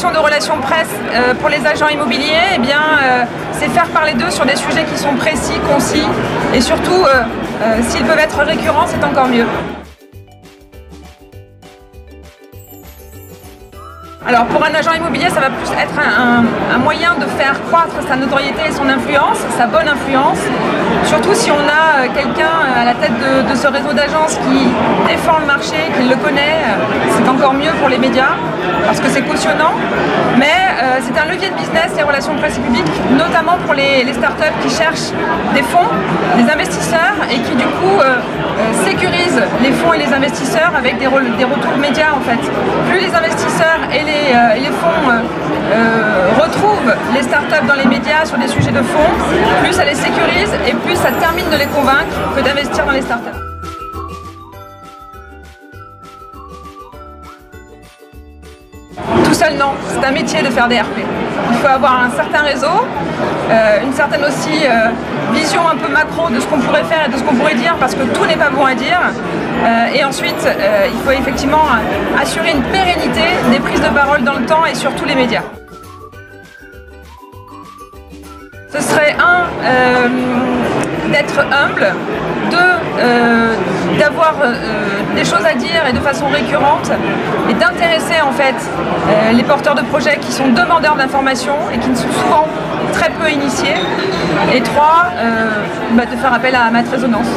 de relations presse pour les agents immobiliers, eh bien, c'est faire parler d'eux sur des sujets qui sont précis, concis et surtout, s'ils peuvent être récurrents, c'est encore mieux. Alors pour un agent immobilier, ça va plus être un moyen de faire croître sa notoriété et son influence, sa bonne influence. Surtout si on a quelqu'un à la tête de ce réseau d'agences qui défend le marché, qui le connaît, c'est encore mieux pour les médias parce que c'est cautionnant. Mais c'est un levier de business, les relations presse et publiques, notamment pour les startups qui cherchent des fonds, des investisseurs et qui du coup sécurisent les fonds et les investisseurs avec des retours médias en fait. Plus les investisseurs et les fonds retrouvent les startups dans les médias sur des sujets de fond, plus ça les sécurise et plus ça termine de les convaincre que d'investir dans les startups. Tout seul, non. C'est un métier de faire des RP. Il faut avoir un certain réseau, une certaine aussi vision un peu macro de ce qu'on pourrait faire et de ce qu'on pourrait dire parce que tout n'est pas bon à dire. Et ensuite, il faut effectivement assurer une pérennité des prises de parole dans le temps et sur tous les médias. Ce serait d'être humble, d'avoir des choses à dire et de façon récurrente et d'intéresser en fait les porteurs de projets qui sont demandeurs d'informations et qui ne sont souvent très peu initiés. Et 3, de faire appel à Maître Résonance.